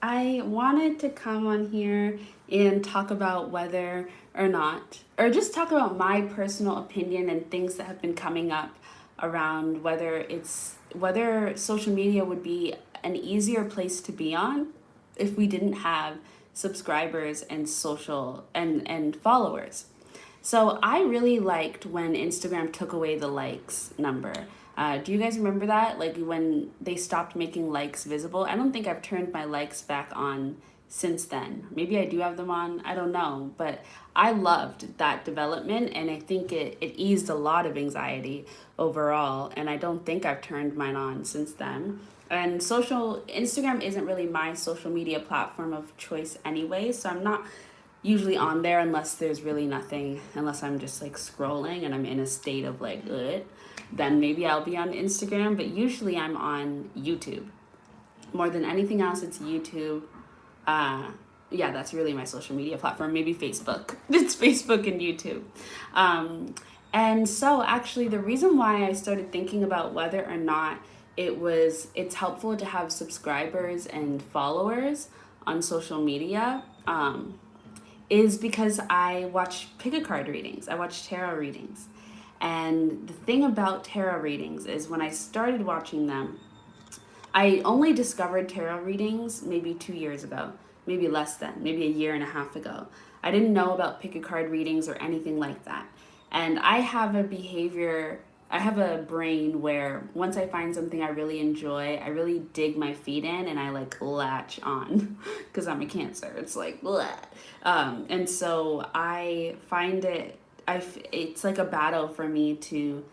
I wanted to come on here and talk about whether or not, or just talk about my personal opinion and things that have been coming up around whether social media would be an easier place to be on if we didn't have subscribers and social and followers. So I really liked when Instagram took away the likes number. Do you guys remember that? Like when they stopped making likes visible? I don't think I've turned my likes back on since then. Maybe I do have them on, I don't know. But I loved that development and I think it eased a lot of anxiety overall. And I don't think I've turned mine on since then. And Instagram isn't really my social media platform of choice anyway, so I'm not usually on there unless there's really nothing, unless I'm just like scrolling and I'm in a state of like ugh, then maybe I'll be on Instagram, but usually I'm on YouTube. More than anything else, it's YouTube. uh yeah, that's really my social media platform. Maybe Facebook. It's Facebook and YouTube. um and so actually the reason why I started thinking about whether or not it's helpful to have subscribers and followers on social media is because I watch pick a card readings. I watch tarot readings. And the thing about tarot readings is when I started watching them, I only discovered tarot readings maybe 2 years ago, maybe less than, maybe a year and a half ago. I didn't know about pick a card readings or anything like that. And I have a brain where once I find something I really enjoy, I really dig my feet in and I like latch on because I'm a Cancer. It's like, bleh. And so I find it's like a battle for me to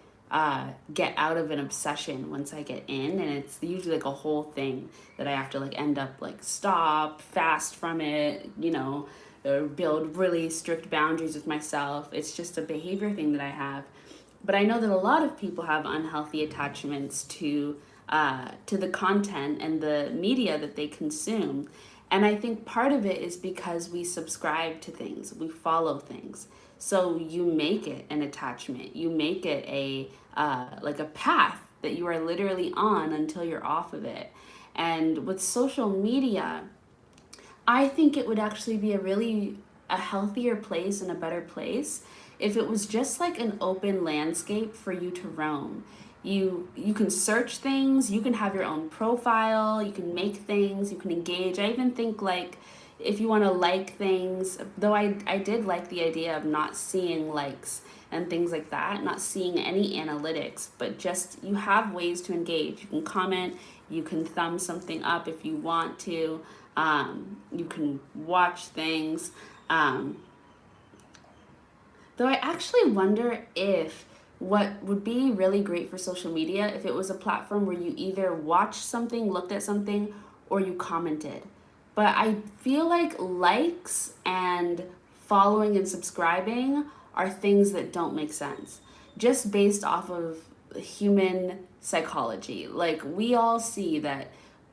get out of an obsession once I get in, and it's usually like a whole thing that I have to like end up like stop, fast from it, build really strict boundaries with myself. It's just a behavior thing that I have. But I know that a lot of people have unhealthy attachments to the content and the media that they consume. And I think part of it is because we subscribe to things, we follow things. So you make it an attachment. You make it like a path that you are literally on until you're off of it. And with social media, I think it would actually be a healthier place and a better place if it was just like an open landscape for you to roam. You can search things, you can have your own profile, you can make things, you can engage. I even think like if you want to like things, though I did like the idea of not seeing likes and things like that, not seeing any analytics, but just you have ways to engage. You can comment, you can thumb something up if you want to, you can watch things. Um, Though I actually wonder if what would be really great for social media if it was a platform where you either watched something, looked at something, or you commented. But I feel like likes and following and subscribing are things that don't make sense just based off of human psychology. Like we all see that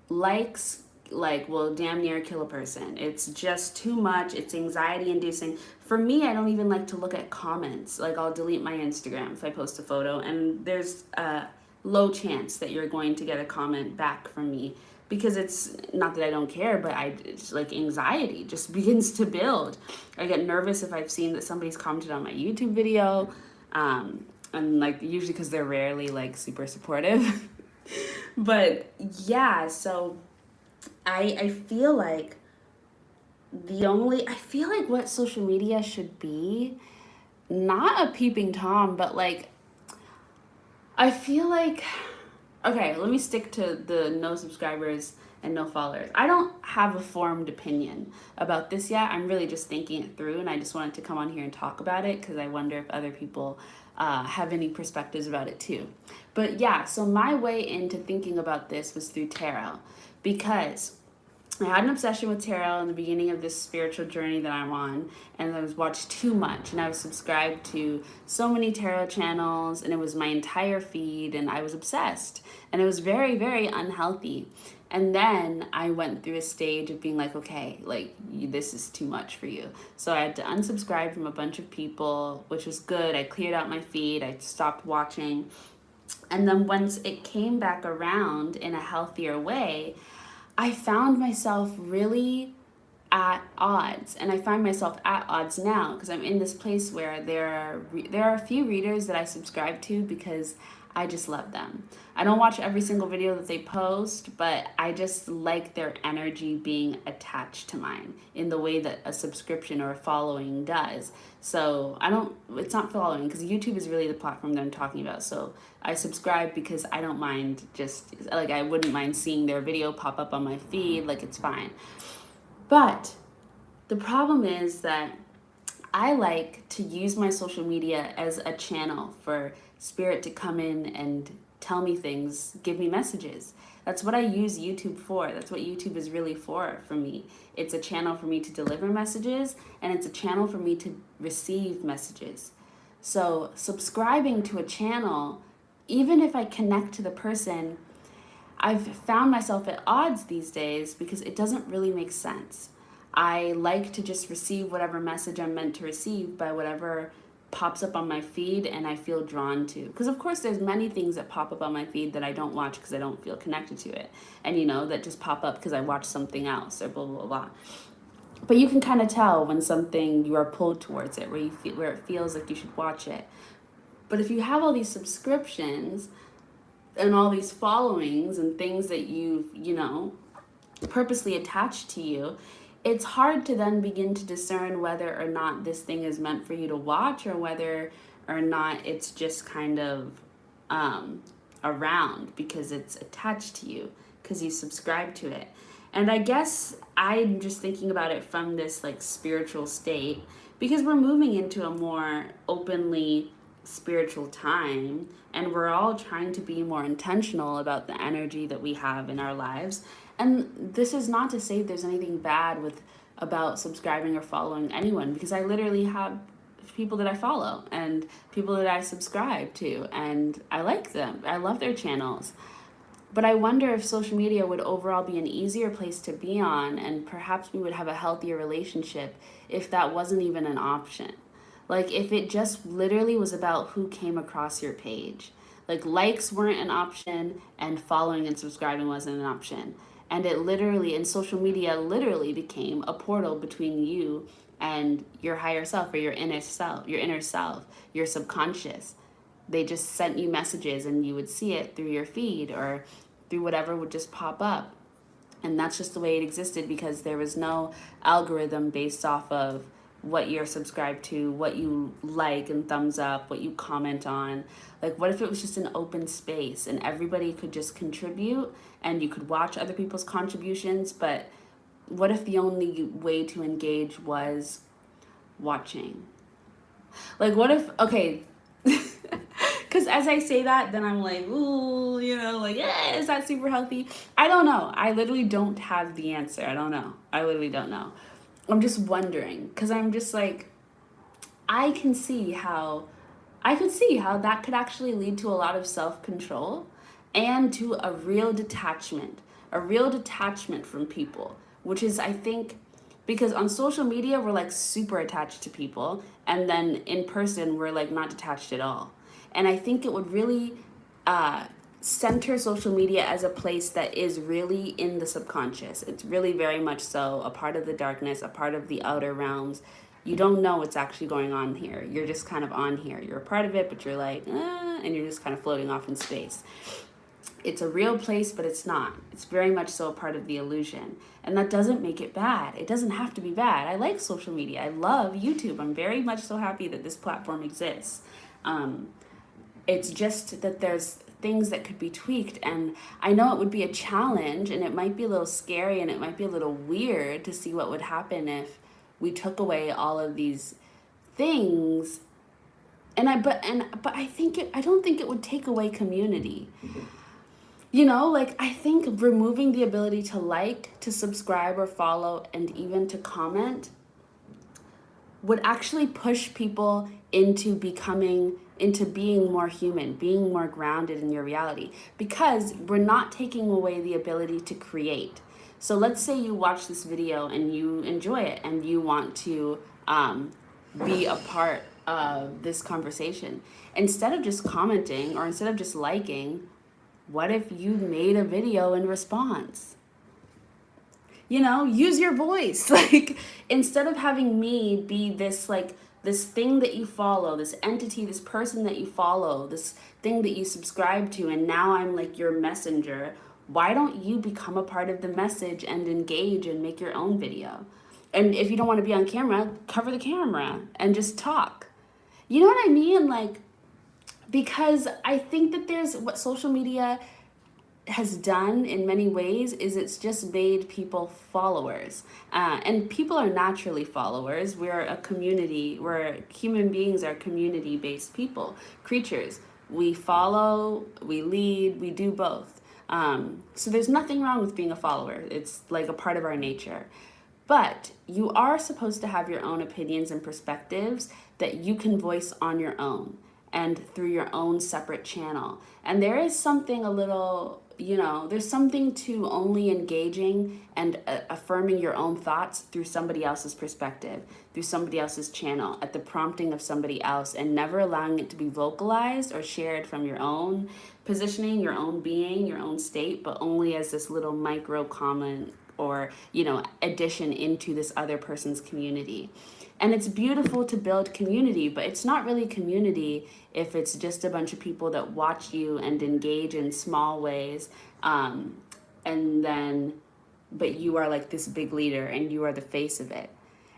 likes like will damn near kill a person. It's just too much. It's anxiety inducing. For me, I don't even like to look at comments. Like I'll delete my Instagram if I post a photo and there's a low chance that you're going to get a comment back from me because it's not that I don't care, but it's like anxiety just begins to build. I get nervous if I've seen that somebody's commented on my YouTube video. And like usually because they're rarely like super supportive. But yeah, so I feel like I feel like what social media should be, not a peeping Tom, but like, I feel like, okay, let me stick to the no subscribers and no followers. I don't have a formed opinion about this yet. I'm really just thinking it through, and I just wanted to come on here and talk about it because I wonder if other people have any perspectives about it too. But yeah, so my way into thinking about this was through tarot because I had an obsession with tarot in the beginning of this spiritual journey that I'm on, and I was watched too much, and I was subscribed to so many tarot channels, and it was my entire feed, and I was obsessed, and it was very, very unhealthy. And then I went through a stage of being like, okay, like this is too much for you. So I had to unsubscribe from a bunch of people, which was good. I cleared out my feed. I stopped watching. And then once it came back around in a healthier way, I found myself really at odds, and I find myself at odds now because I'm in this place where there are a few readers that I subscribe to because I just love them. I don't watch every single video that they post, but I just like their energy being attached to mine in the way that a subscription or a following does. So I don't, it's not following because YouTube is really the platform that I'm talking about. So I subscribe because I don't mind, just like I wouldn't mind seeing their video pop up on my feed, like it's fine. But the problem is that I like to use my social media as a channel for spirit to come in and tell me things, give me messages. That's what I use YouTube for. That's what YouTube is really for me. It's a channel for me to deliver messages, and it's a channel for me to receive messages. So subscribing to a channel, even if I connect to the person, I've found myself at odds these days because it doesn't really make sense. I like to just receive whatever message I'm meant to receive by whatever pops up on my feed and I feel drawn to. Because of course there's many things that pop up on my feed that I don't watch because I don't feel connected to it. And that just pop up because I watch something else or blah, blah, blah. But you can kind of tell when something, you are pulled towards it, where it feels like you should watch it. But if you have all these subscriptions and all these followings and things that you've, purposely attached to you, it's hard to then begin to discern whether or not this thing is meant for you to watch or whether or not it's just kind of around because it's attached to you, because you subscribe to it. And I guess I'm just thinking about it from this like spiritual state, because we're moving into a more openly spiritual time, and we're all trying to be more intentional about the energy that we have in our lives. And this is not to say there's anything bad about subscribing or following anyone, because I literally have people that I follow and people that I subscribe to, and I like them. I love their channels. But I wonder if social media would overall be an easier place to be on, and perhaps we would have a healthier relationship if that wasn't even an option. Like if it just literally was about who came across your page. Like likes weren't an option and following and subscribing wasn't an option. And it literally, and social media literally became a portal between you and your higher self or your inner self, your subconscious. They just sent you messages and you would see it through your feed or through whatever would just pop up. And that's just the way it existed, because there was no algorithm based off of what you're subscribed to, what you like and thumbs up, what you comment on. Like, what if it was just an open space and everybody could just contribute and you could watch other people's contributions? But what if the only way to engage was watching? Like, what if, okay, because as I say that, then I'm like, ooh, yeah, is that super healthy? I don't know. I literally don't have the answer. I don't know. I literally don't know. I'm just wondering, because I'm just like, I could see how that could actually lead to a lot of self-control and to a real detachment from people, which is, I think, because on social media, we're like super attached to people, and then in person, we're like not detached at all. And I think it would really center social media as a place that is really in the subconscious. It's really very much so a part of the darkness, a part of the outer realms. You don't know what's actually going on here. You're just kind of on here. You're a part of it, but you're like, and you're just kind of floating off in space. It's a real place, but it's not. It's very much so a part of the illusion. And that doesn't make it bad. It doesn't have to be bad. I like social media. I love YouTube. I'm very much so happy that this platform exists. It's just that there's things that could be tweaked, and I know it would be a challenge, and it might be a little scary, and it might be a little weird to see what would happen if we took away all of these things. And I don't think it would take away community. I think removing the ability to like, to subscribe or follow, and even to comment would actually push people into being more human, being more grounded in your reality, because we're not taking away the ability to create. So let's say you watch this video and you enjoy it and you want to be a part of this conversation. Instead of just commenting or instead of just liking, what if you made a video in response? You know, use your voice. Like, instead of having me be this, like, this thing that you follow, this entity, this person that you follow, this thing that you subscribe to, and now I'm like your messenger, why don't you become a part of the message and engage and make your own video? And if you don't want to be on camera, cover the camera and just talk. You know what I mean? Like, because I think that there's what social media has done in many ways is it's just made people followers. And people are naturally followers. We're a community. We're human beings are community based people, creatures. We follow, we lead, we do both. So there's nothing wrong with being a follower. It's like a part of our nature. But you are supposed to have your own opinions and perspectives that you can voice on your own and through your own separate channel. And there is something a little, you know, there's something to only engaging and affirming your own thoughts through somebody else's perspective, through somebody else's channel, at the prompting of somebody else, and never allowing it to be vocalized or shared from your own positioning, your own being, your own state, but only as this little micro comment or, you know, addition into this other person's community. And it's beautiful to build community, but it's not really community if it's just a bunch of people that watch you and engage in small ways. And then, but you are like this big leader and you are the face of it.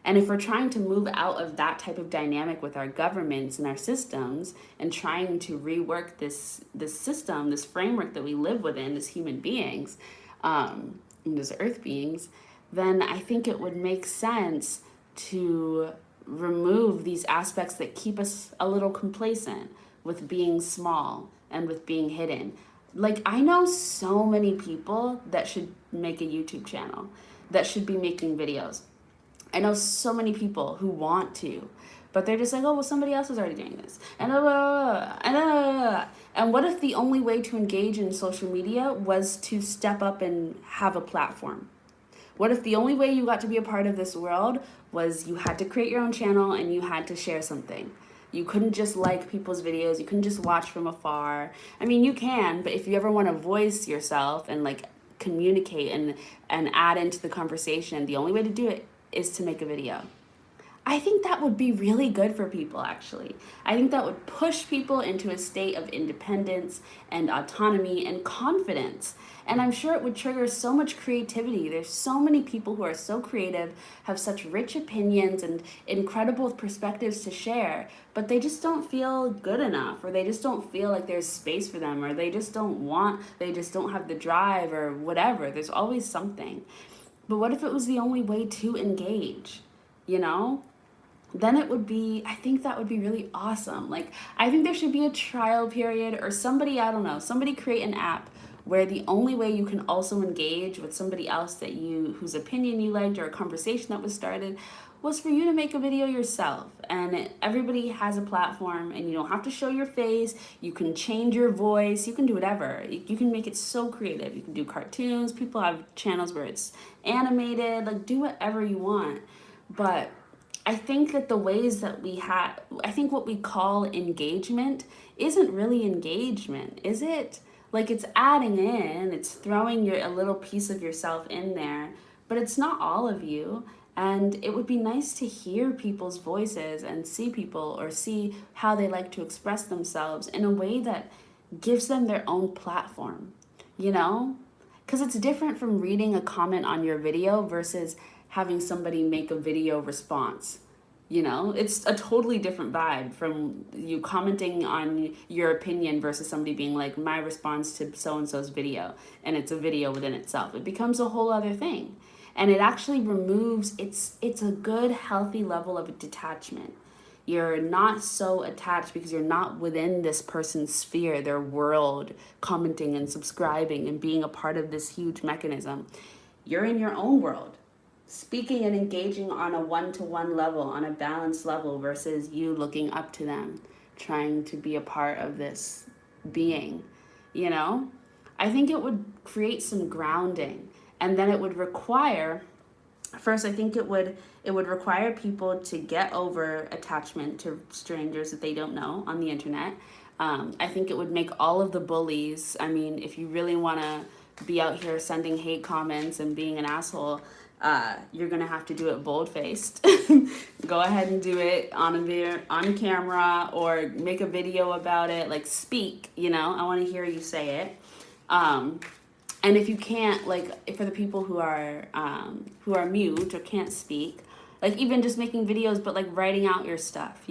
And if we're trying to move out of that type of dynamic with our governments and our systems and trying to rework this system, this framework that we live within as human beings, and as earth beings, then I think it would make sense to remove these aspects that keep us a little complacent with being small and with being hidden. Like, I know so many people that should make a YouTube channel, that should be making videos. I know so many people who want to, but they're just like, oh, well, somebody else is already doing this. And what if the only way to engage in social media was to step up and have a platform? What if the only way you got to be a part of this world was you had to create your own channel and you had to share something? You couldn't just like people's videos. You couldn't just watch from afar. I mean, you can, but if you ever want to voice yourself and like communicate and add into the conversation, the only way to do it is to make a video. I think that would be really good for people, actually. I think that would push people into a state of independence and autonomy and confidence. And I'm sure it would trigger so much creativity. There's so many people who are so creative, have such rich opinions and incredible perspectives to share, but they just don't feel good enough, or they just don't feel like there's space for them, or they just don't have the drive, or whatever. There's always something. But what if it was the only way to engage, you know? Then it would be, I think that would be really awesome. Like, I think there should be a trial period, or somebody, I don't know, somebody create an app where the only way you can also engage with somebody else that whose opinion you liked, or a conversation that was started, was for you to make a video yourself. And everybody has a platform, and you don't have to show your face. You can change your voice. You can do whatever. You can make it so creative. You can do cartoons. People have channels where it's animated. Like, do whatever you want. But I think that the ways that I think what we call engagement isn't really engagement, is it? Like, it's adding in, it's throwing a little piece of yourself in there, but it's not all of you. And it would be nice to hear people's voices and see people, or see how they like to express themselves in a way that gives them their own platform, you know? Because it's different from reading a comment on your video versus having somebody make a video response. You know, it's a totally different vibe from you commenting on your opinion versus somebody being like, my response to so-and-so's video, and it's a video within itself. It becomes a whole other thing. And it actually removes, it's a good, healthy level of detachment. You're not so attached because you're not within this person's sphere, their world, commenting and subscribing and being a part of this huge mechanism. You're in your own world, speaking and engaging on a one-to-one level, on a balanced level, versus you looking up to them, trying to be a part of this being, you know? I think it would create some grounding, and then it would require, first, I think it would require people to get over attachment to strangers that they don't know on the internet. I think it would make all of the bullies, I mean, if you really want to be out here sending hate comments and being an asshole, you're gonna have to do it bold-faced. Go ahead and do it on a video, on camera, or make a video about it. Like, speak. I want to hear you say it. And if you can't, like, for the people who are mute or can't speak, like, even just making videos, but like writing out your stuff,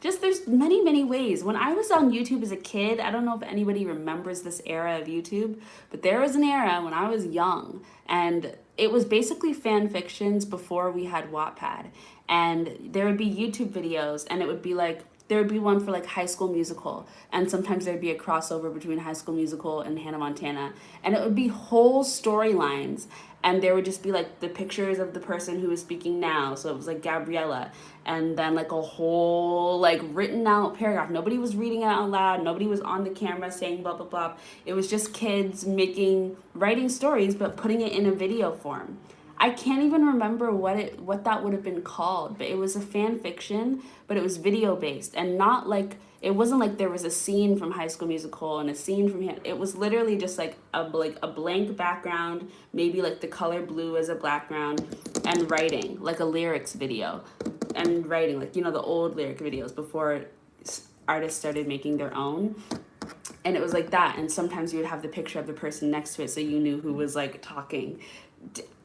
just there's many ways. When I was on YouTube as a kid, I don't know if anybody remembers this era of YouTube, but there was an era when I was young, and it was basically fan fictions before we had Wattpad. And there would be YouTube videos, and it would be like, there would be one for like High School Musical, and sometimes there'd be a crossover between High School Musical and Hannah Montana, and it would be whole storylines, and there would just be like the pictures of the person who was speaking now. So it was like Gabriella, and then like a whole like written out paragraph. Nobody was reading it out loud. Nobody was on the camera saying blah blah blah. It was just kids writing stories, but putting it in a video form. I can't even remember what that would have been called, but it was a fan fiction, but it was video based, and not like, it wasn't like there was a scene from High School Musical and a scene from it was literally just like a blank background, maybe like the color blue as a background, and writing like a lyrics video, and writing like, the old lyric videos before artists started making their own. And it was like that, and sometimes you would have the picture of the person next to it so you knew who was like talking.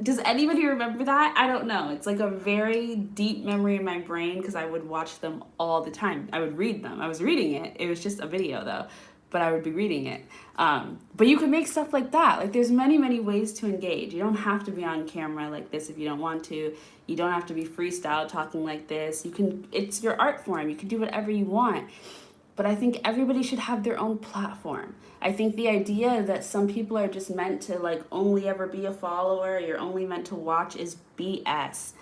Does anybody remember that? I don't know. It's like a very deep memory in my brain because I would watch them all the time. I would read them. I was reading it. It was just a video though, but I would be reading it. But you can make stuff like that. Like, there's many ways to engage. You don't have to be on camera like this if you don't want to. You don't have to be freestyle talking like this. It's your art form. You can do whatever you want. But I think everybody should have their own platform. I think the idea that some people are just meant to like only ever be a follower, you're only meant to watch, is BS.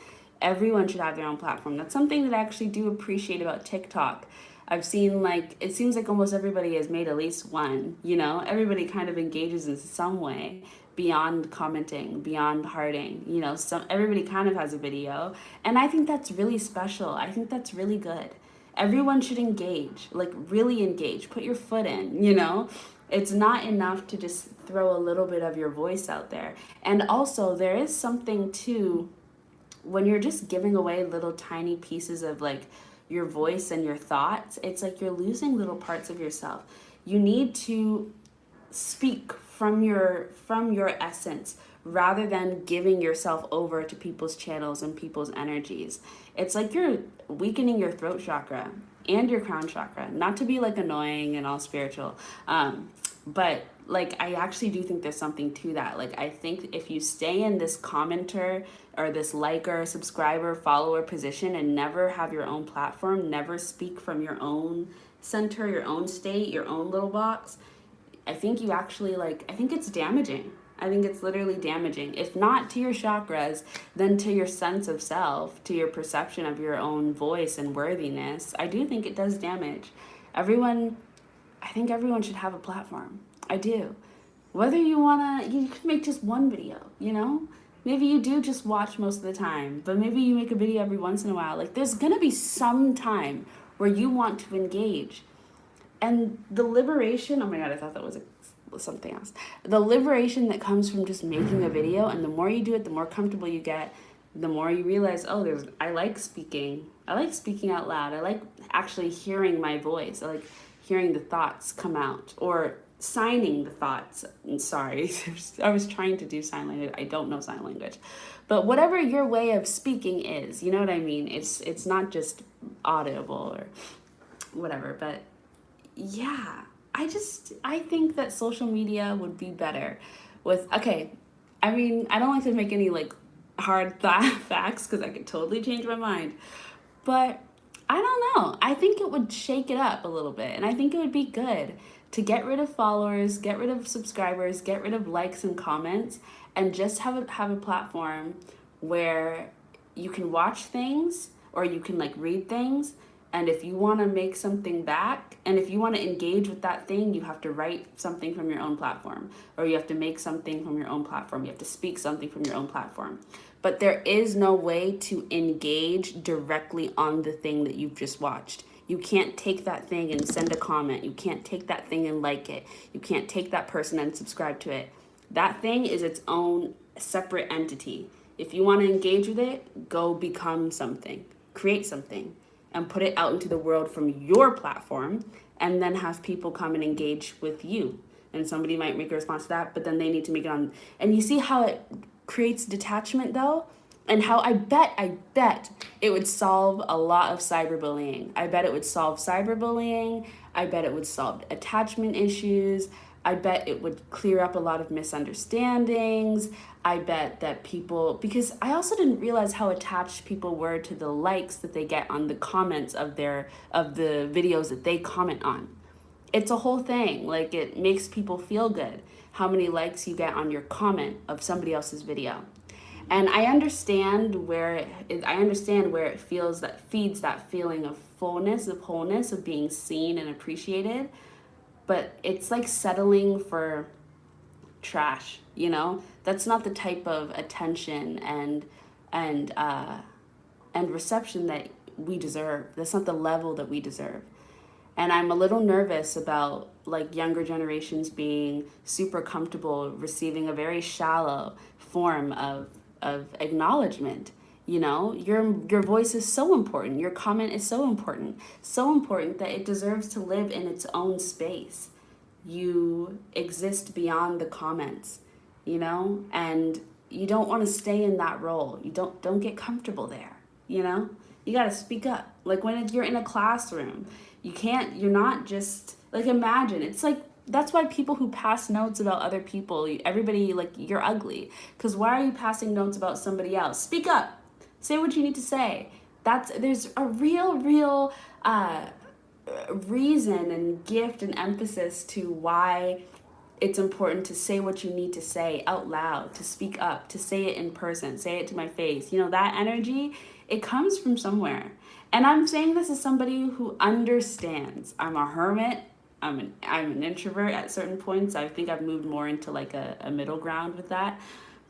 Everyone should have their own platform. That's something that I actually do appreciate about TikTok. I've seen it seems like almost everybody has made at least one, everybody kind of engages in some way beyond commenting, beyond hearting, everybody kind of has a video. And I think that's really special. I think that's really good. Everyone should engage, like really engage, put your foot in, It's not enough to just throw a little bit of your voice out there. And also there is something too, when you're just giving away little tiny pieces of like your voice and your thoughts, it's like you're losing little parts of yourself. You need to speak from your essence, rather than giving yourself over to people's channels and people's energies. It's like you're weakening your throat chakra and your crown chakra. Not to be like annoying and all spiritual, but like I actually do think there's something to that. Like, I think if you stay in this commenter or this liker, subscriber, follower position and never have your own platform, never speak from your own center, your own state, your own little box, I think you actually I think it's damaging. I think it's literally damaging, if not to your chakras, then to your sense of self, to your perception of your own voice and worthiness. I do think it does damage. I think everyone should have a platform. I do. Whether you could make just one video, Maybe you do just watch most of the time, but maybe you make a video every once in a while. Like, there's gonna be some time where you want to engage. And the liberation, oh my God, I thought that was something else. The liberation that comes from just making a video, and the more you do it, the more comfortable you get, the more you realize, I like speaking. I like speaking out loud. I like actually hearing my voice. I like hearing the thoughts come out, or signing the thoughts. I'm sorry, I was trying to do sign language. I don't know sign language. But whatever your way of speaking is, you know what I mean? It's not just audible or whatever, but yeah. I think that social media would be better with, I don't like to make any hard facts because I could totally change my mind, but I don't know. I think it would shake it up a little bit, and I think it would be good to get rid of followers, get rid of subscribers, get rid of likes and comments, and just have a platform where you can watch things or you can read things. And if you want to make something back, and if you want to engage with that thing, you have to write something from your own platform, or you have to make something from your own platform. You have to speak something from your own platform. But there is no way to engage directly on the thing that you've just watched. You can't take that thing and send a comment. You can't take that thing and like it. You can't take that person and subscribe to it. That thing is its own separate entity. If you want to engage with it, go become something, create something, and put it out into the world from your platform, and then have people come and engage with you. And somebody might make a response to that, but then they need to make it on. And you see how it creates detachment though? And how I bet it would solve a lot of cyberbullying. I bet it would solve cyberbullying. I bet it would solve attachment issues. I bet it would clear up a lot of misunderstandings. I bet that people, because I also didn't realize how attached people were to the likes that they get on the comments of the videos that they comment on. It's a whole thing. Like, it makes people feel good how many likes you get on your comment of somebody else's video. And I understand where it feels, that feeds that feeling of fullness, of wholeness, of being seen and appreciated. But it's like settling for trash, you know? That's not the type of attention and and reception that we deserve. That's not the level that we deserve. And I'm a little nervous about like younger generations being super comfortable receiving a very shallow form of acknowledgement. You know, your voice is so important. Your comment is so important that it deserves to live in its own space. You exist beyond the comments, you know, and you don't want to stay in that role. You don't get comfortable there, you know? You got to speak up. Like when you're in a classroom, you're not just like, imagine, it's like, that's why people who pass notes about other people, everybody, like, you're ugly. Because why are you passing notes about somebody else? Speak up. Say what you need to say. There's a real reason and gift and emphasis to why it's important to say what you need to say out loud, to speak up, to say it in person, say it to my face. You know, that energy, it comes from somewhere. And I'm saying this as somebody who understands. I'm a hermit. I'm an introvert at certain points. I think I've moved more into like a middle ground with that.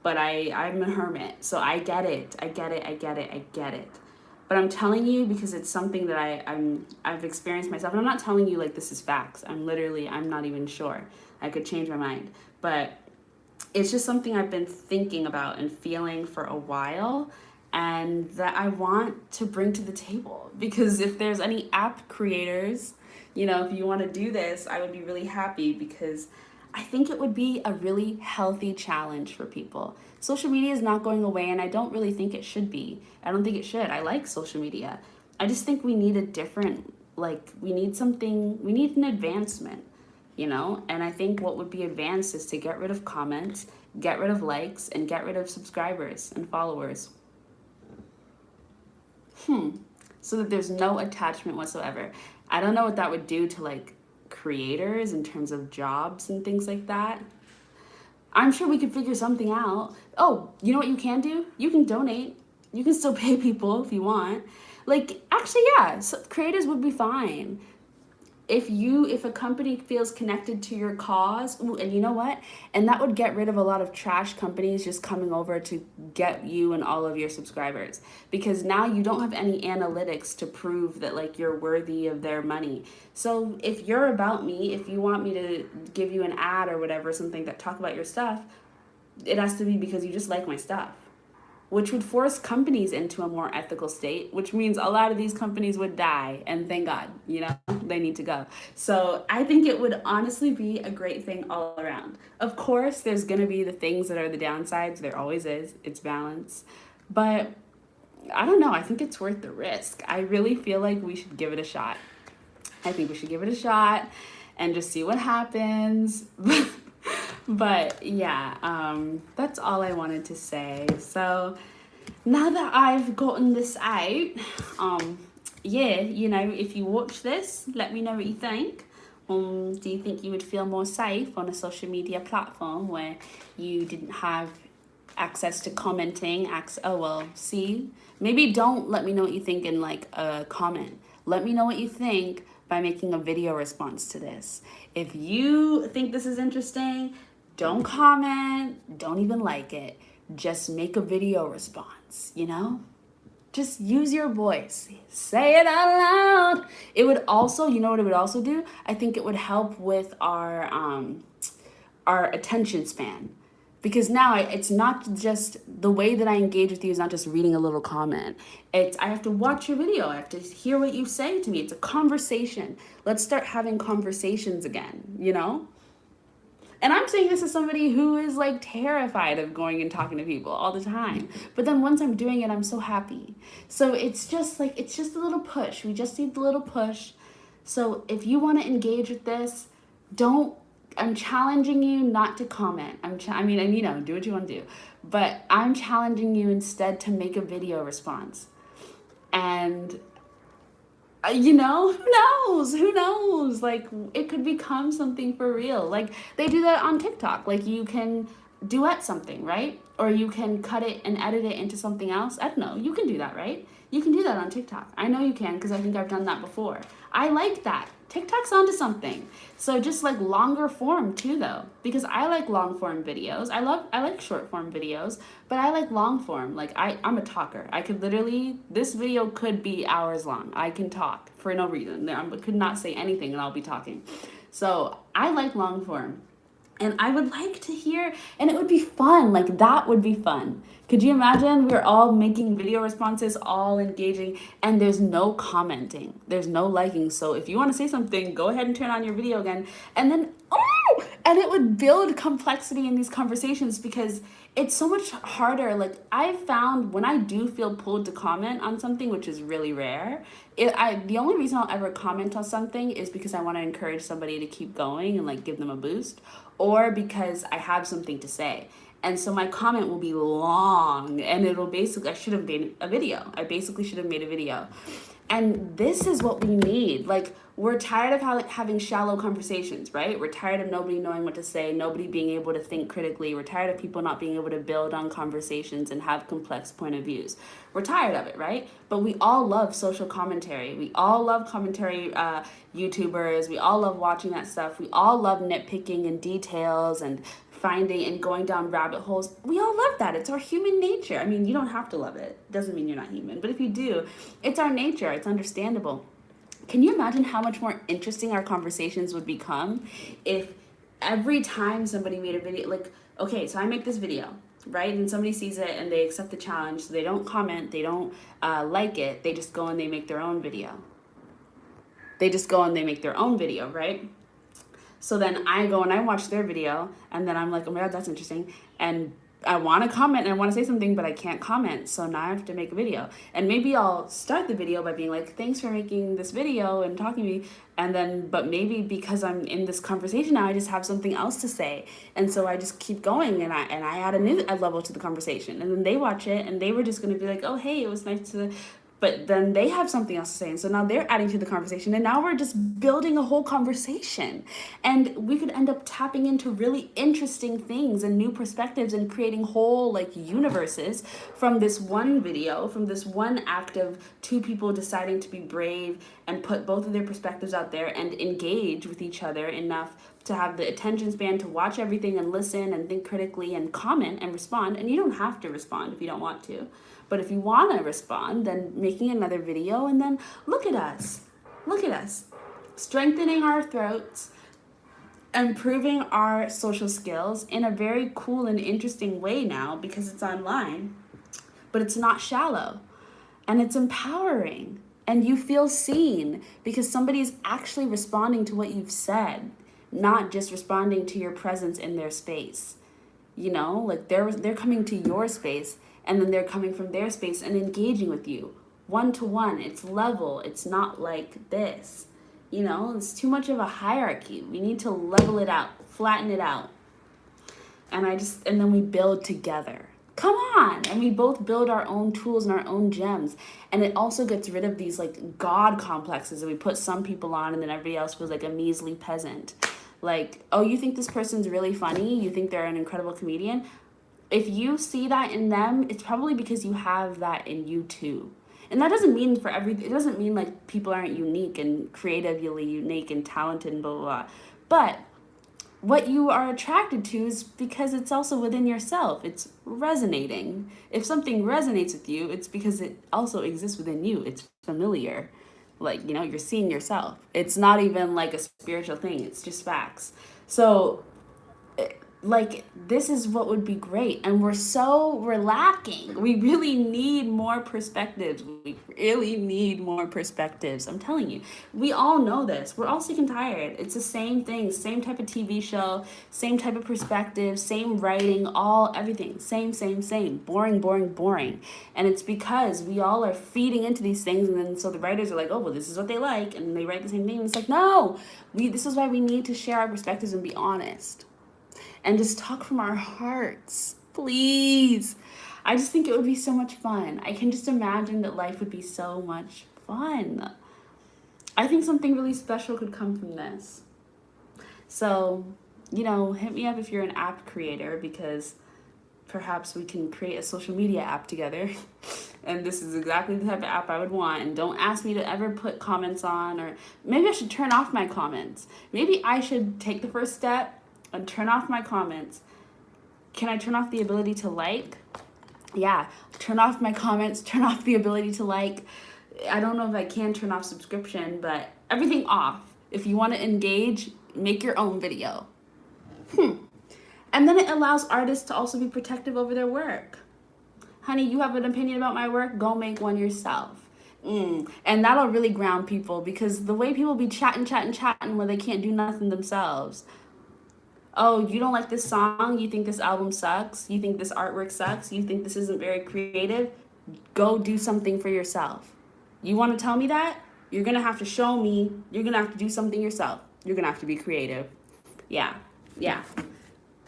But I'm a hermit. So I get it. I get it. But I'm telling you because it's something that I've experienced myself. And I'm not telling you like this is facts. I'm not even sure. I could change my mind. But it's just something I've been thinking about and feeling for a while, and that I want to bring to the table. Because if there's any app creators, you know, if you want to do this, I would be really happy, because I think it would be a really healthy challenge for people. Social media is not going away, and I don't really think it should be. I don't think it should. I like social media. I just think we need we need an advancement, you know? And I think what would be advanced is to get rid of comments, get rid of likes, and get rid of subscribers and followers. So that there's no attachment whatsoever. I don't know what that would do to like creators in terms of jobs and things like that. I'm sure we could figure something out. Oh, you know what you can do? You can donate. You can still pay people if you want. Like, actually, yeah, so creators would be fine. If a company feels connected to your cause, ooh, and you know what? And that would get rid of a lot of trash companies just coming over to get you and all of your subscribers. Because now you don't have any analytics to prove that like you're worthy of their money. So if you're about me, if you want me to give you an ad or whatever, something that talk about your stuff, it has to be because you just like my stuff, which would force companies into a more ethical state, which means a lot of these companies would die, and thank God, you know, they need to go. So I think it would honestly be a great thing all around. Of course, there's gonna be the things that are the downsides, there always is, it's balance. But I don't know, I think it's worth the risk. I really feel like we should give it a shot. I think we should give it a shot and just see what happens. But yeah, that's all I wanted to say. So now that I've gotten this out, yeah, you know, if you watch this, let me know what you think. Do you think you would feel more safe on a social media platform where you didn't have access to commenting? Oh, well, see, maybe don't let me know what you think in like a comment. Let me know what you think by making a video response to this. If you think this is interesting, don't comment, don't even like it. Just make a video response, you know? Just use your voice. Say it out loud. It would also, you know what it would also do? I think it would help with our attention span. because now it's not just the way that I engage with you is not just reading a little comment. It's I have to watch your video. I have to hear what you say to me. It's a conversation. Let's start having conversations again, you know? And I'm saying this as somebody who is like terrified of going and talking to people all the time. But then once I'm doing it, I'm so happy. So it's just like, it's just a little push. We just need the little push. So if you want to engage with this, don't, I'm challenging you not to comment. I mean, and you know, do what you want to do. But I'm challenging you instead to make a video response. And you know, who knows? Who knows? Like, it could become something for real. Like, they do that on TikTok. Like, you can duet something, right? Or you can cut it and edit it into something else. I don't know. You can do that, right? You can do that on TikTok. I know you can because I think I've done that before. I like that. TikTok's onto something. So just like longer form too though, because I like long form videos. I like short form videos, but I like long form. Like I'm a talker. I could literally, this video could be hours long. I can talk for no reason. I could not say anything and I'll be talking. So I like long form. And I would like to hear, and it would be fun. Like that would be fun. Could you imagine we're all making video responses, all engaging, and there's no commenting, there's no liking. So if you want to say something, go ahead and turn on your video again. And then, oh, and it would build complexity in these conversations because it's so much harder. Like I've found when I do feel pulled to comment on something, which is really rare, the only reason I'll ever comment on something is because I want to encourage somebody to keep going and like give them a boost, or because I have something to say. And so my comment will be long and it'll basically, I should have made a video. I basically should have made a video. And this is what we need. Like, we're tired of having shallow conversations, right? We're tired of nobody knowing what to say, nobody being able to think critically. We're tired of people not being able to build on conversations and have complex point of views. We're tired of it, right? But we all love social commentary. We all love commentary YouTubers. We all love watching that stuff. We all love nitpicking and details and finding and going down rabbit holes. We all love that. It's our human nature. I mean, you don't have to love it. Doesn't mean you're not human. But if you do, it's our nature. It's understandable. Can you imagine how much more interesting our conversations would become if every time somebody made a video, like, okay, so I make this video, right? And somebody sees it and they accept the challenge. So they don't comment, they don't like it. They just go and they make their own video. Right? So then I go and I watch their video and then I'm like, oh my God, that's interesting. And I want to comment and I want to say something, but I can't comment. So now I have to make a video. And maybe I'll start the video by being like, thanks for making this video and talking to me. And then, but maybe because I'm in this conversation now, I just have something else to say. And so I just keep going and I add a new level to the conversation. And then they watch it and they were just going to be like, oh, hey, it was nice to, but then they have something else to say. And so now they're adding to the conversation. And now we're just building a whole conversation. And we could end up tapping into really interesting things and new perspectives and creating whole like universes from this one video, from this one act of two people deciding to be brave and put both of their perspectives out there and engage with each other enough to have the attention span to watch everything and listen and think critically and comment and respond. And you don't have to respond if you don't want to. But if you want to respond, then making another video and then look at us, strengthening our throats, improving our social skills in a very cool and interesting way now because it's online, but it's not shallow and it's empowering and you feel seen because somebody is actually responding to what you've said, not just responding to your presence in their space. You know, like they're coming to your space and then they're coming from their space and engaging with you one-to-one. It's level. It's not like this. You know, it's too much of a hierarchy. We need to level it out, flatten it out. And then we build together. Come on. And we both build our own tools and our own gems. And it also gets rid of these like God complexes that we put some people on and then everybody else feels like a measly peasant. Like, oh, you think this person's really funny? You think they're an incredible comedian? If you see that in them, it's probably because you have that in you too. And that doesn't mean it doesn't mean like people aren't unique and creatively unique and talented and blah, blah, blah. But what you are attracted to is because it's also within yourself. It's resonating. If something resonates with you, it's because it also exists within you. It's familiar. Like, you know, you're seeing yourself. It's not even like a spiritual thing. It's just facts. So like, this is what would be great, and we're lacking. We really need more perspectives. We really need more perspectives. I'm telling you, we all know this. We're all sick and tired. It's the same thing, same type of TV show, same type of perspective, same writing, all everything, same, boring, boring, boring. And it's because we all are feeding into these things, and then so the writers are like, oh well, this is what they like, and they write the same thing, and it's like, no, this is why we need to share our perspectives and be honest and just talk from our hearts. Please. I just think it would be so much fun. I can just imagine that life would be so much fun. I think something really special could come from this. So, hit me up if you're an app creator, because perhaps we can create a social media app together. And this is exactly the type of app I would want. And don't ask me to ever put comments on, or maybe I should turn off my comments. Maybe I should take the first step and turn off my comments. Can I turn off the ability to like? Yeah, turn off my comments, turn off the ability to like. I don't know if I can turn off subscription, but everything off. If you want to engage, make your own video. And then it allows artists to also be protective over their work. Honey, you have an opinion about my work? Go make one yourself. And that'll really ground people, because the way people be chatting where they can't do nothing themselves. Oh, you don't like this song? You think this album sucks? You think this artwork sucks? You think this isn't very creative? Go do something for yourself. You want to tell me that? You're going to have to show me. You're going to have to do something yourself. You're going to have to be creative. Yeah.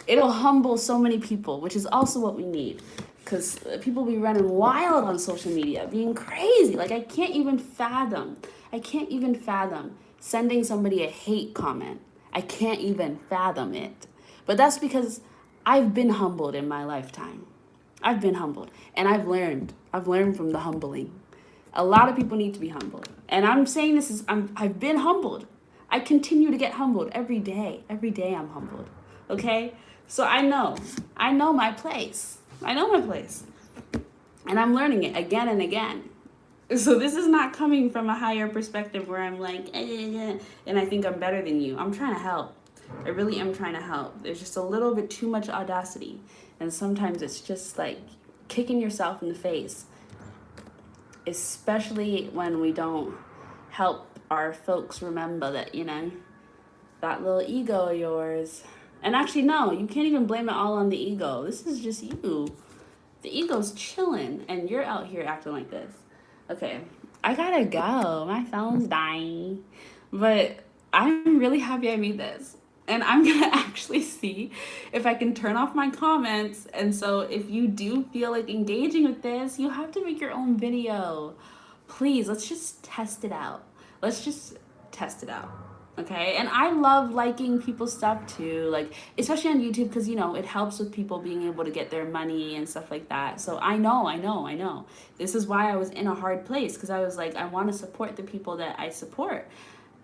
It'll humble so many people, which is also what we need. Because people be running wild on social media, being crazy. Like, I can't even fathom sending somebody a hate comment. I can't even fathom it. But that's because I've been humbled in my lifetime. I've been humbled. And I've learned from the humbling. A lot of people need to be humbled. And I'm saying this I've been humbled. I continue to get humbled every day. Every day I'm humbled. Okay? So I know my place. And I'm learning it again and again. So this is not coming from a higher perspective where I'm like, and I think I'm better than you. I'm trying to help. I really am trying to help. There's just a little bit too much audacity. And sometimes it's just like kicking yourself in the face, especially when we don't help our folks remember that, that little ego of yours. And actually, no, you can't even blame it all on the ego. This is just you. The ego's chilling, and you're out here acting like this. Okay, I gotta go. My phone's dying. But I'm really happy I made this. And I'm gonna actually see if I can turn off my comments. And so if you do feel like engaging with this, you have to make your own video. Please, let's just test it out. Okay, and I love liking people's stuff too, like especially on YouTube, because it helps with people being able to get their money and stuff like that. So I know this is why I was in a hard place, because I was like, I want to support the people that I support,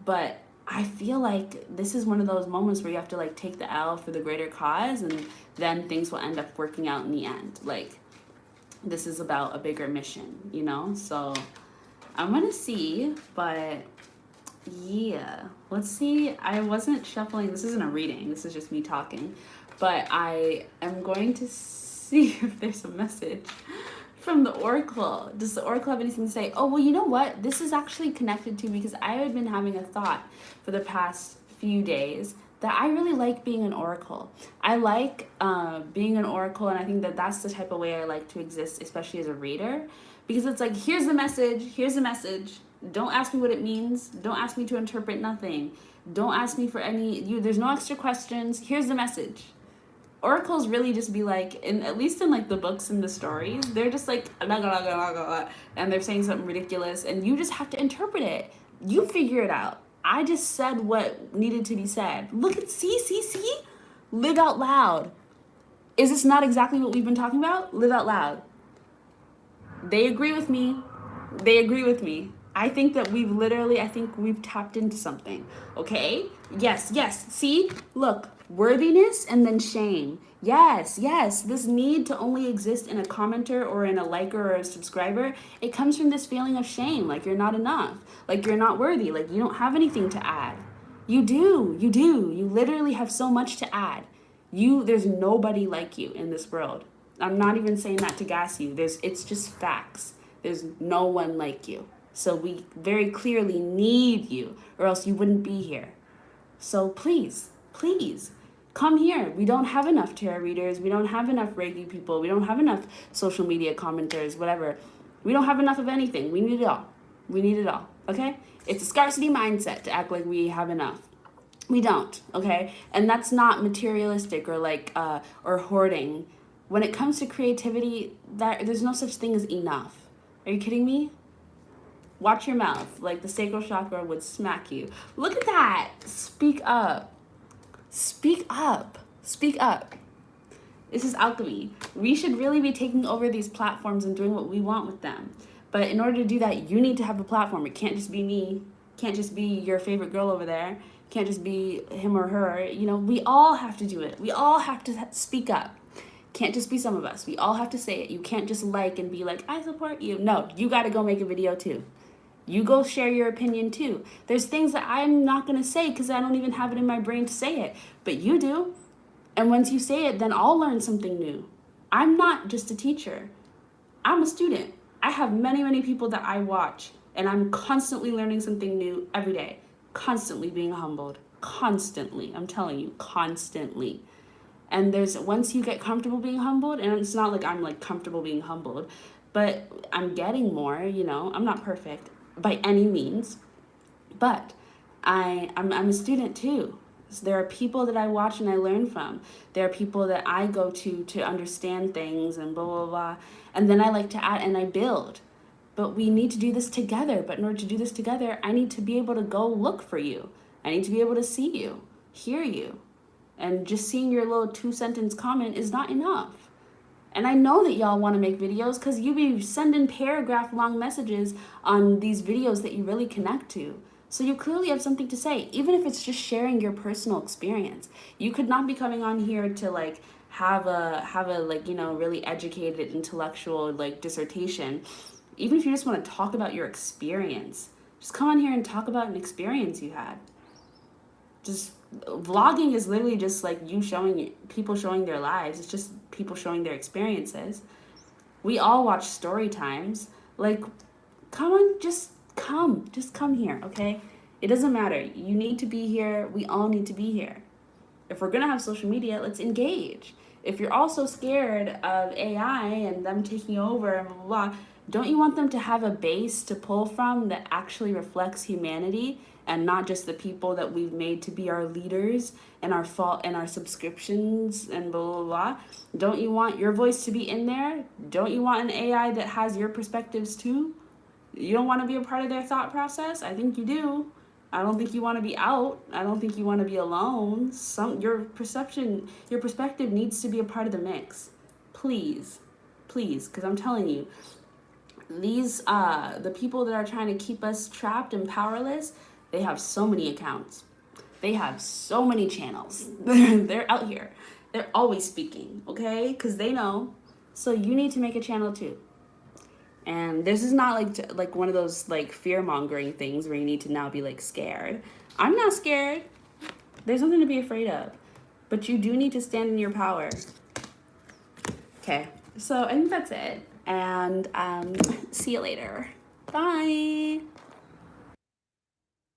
but I feel like this is one of those moments where you have to like take the L for the greater cause, and then things will end up working out in the end. Like, this is about a bigger mission, so I'm gonna see. But yeah, let's see. I wasn't shuffling. This isn't a reading. This is just me talking. But I am going to see if there's a message from the Oracle. Does the Oracle have anything to say? Oh, well, you know what? This is actually connected to, because I had been having a thought for the past few days that I really like being an Oracle. I like being an Oracle, and I think that that's the type of way I like to exist, especially as a reader. Because it's like, here's the message. Don't ask me what it means. Don't ask me to interpret nothing. Don't ask me for there's no extra questions. Here's the message. Oracles really just be like, at least in like the books and the stories, they're just like, and they're saying something ridiculous, and you just have to interpret it. You figure it out. I just said what needed to be said. Look at, see? Live out loud. Is this not exactly what we've been talking about? Live out loud. They agree with me. I think that we've tapped into something. Okay? Yes. See? Look, worthiness and then shame. Yes. This need to only exist in a commenter or in a liker or a subscriber. It comes from this feeling of shame, like you're not enough, like you're not worthy, like you don't have anything to add. You do. You literally have so much to add. There's nobody like you in this world. I'm not even saying that to gas you. It's just facts. There's no one like you. So we very clearly need you, or else you wouldn't be here. So please, please, come here. We don't have enough tarot readers. We don't have enough Reiki people. We don't have enough social media commenters, whatever. We don't have enough of anything. We need it all. We need it all, okay? It's a scarcity mindset to act like we have enough. We don't, okay? And that's not materialistic or or hoarding. When it comes to creativity, there's no such thing as enough. Are you kidding me? Watch your mouth, like the sacral chakra would smack you. Look at that. Speak up. Speak up. Speak up. This is alchemy. We should really be taking over these platforms and doing what we want with them. But in order to do that, you need to have a platform. It can't just be me. Can't just be your favorite girl over there. Can't just be him or her. You know, we all have to do it. We all have to speak up. Can't just be some of us. We all have to say it. You can't just like and be like, I support you. No, you got to go make a video too. You go share your opinion too. There's things that I'm not going to say because I don't even have it in my brain to say it. But you do. And once you say it, then I'll learn something new. I'm not just a teacher. I'm a student. I have many, many people that I watch, and I'm constantly learning something new every day. Constantly being humbled. Constantly. I'm telling you, constantly. And once you get comfortable being humbled, and it's not like I'm like comfortable being humbled, but I'm getting more, you know. I'm not perfect by any means, but I'm a student too. So there are people that I watch and I learn from. There are people that I go to understand things and blah, blah, blah. And then I like to add and I build. But we need to do this together. But in order to do this together, I need to be able to go look for you. I need to be able to see you, hear you. And just seeing your little 2-sentence comment is not enough. And I know that y'all want to make videos because you be sending paragraph long messages on these videos that you really connect to. So you clearly have something to say, even if it's just sharing your personal experience. You could not be coming on here to like have a like, you know, really educated intellectual like dissertation. Even if you just want to talk about your experience, just come on here and talk about an experience you had. Just vlogging is literally just like people showing their lives. It's just people showing their experiences. We all watch story times. Like, come on, just come here, okay? It doesn't matter. You need to be here. We all need to be here. If we're gonna have social media, let's engage. If you're also scared of AI and them taking over and blah, blah, blah, don't you want them to have a base to pull from that actually reflects humanity and not just the people that we've made to be our leaders and our fault and our subscriptions and blah, blah, blah? Don't you want your voice to be in there? Don't you want an AI that has your perspectives too? You don't want to be a part of their thought process? I think you do. I don't think you want to be out. I don't think you want to be alone. Your perspective needs to be a part of the mix. Please, because I'm telling you, the people that are trying to keep us trapped and powerless, they have so many accounts. They have so many channels. They're out here. They're always speaking, okay? Because they know. So you need to make a channel too. And this is not like one of those like fear-mongering things where you need to now be like scared. I'm not scared. There's nothing to be afraid of. But you do need to stand in your power. Okay, so I think that's it. And see you later. Bye.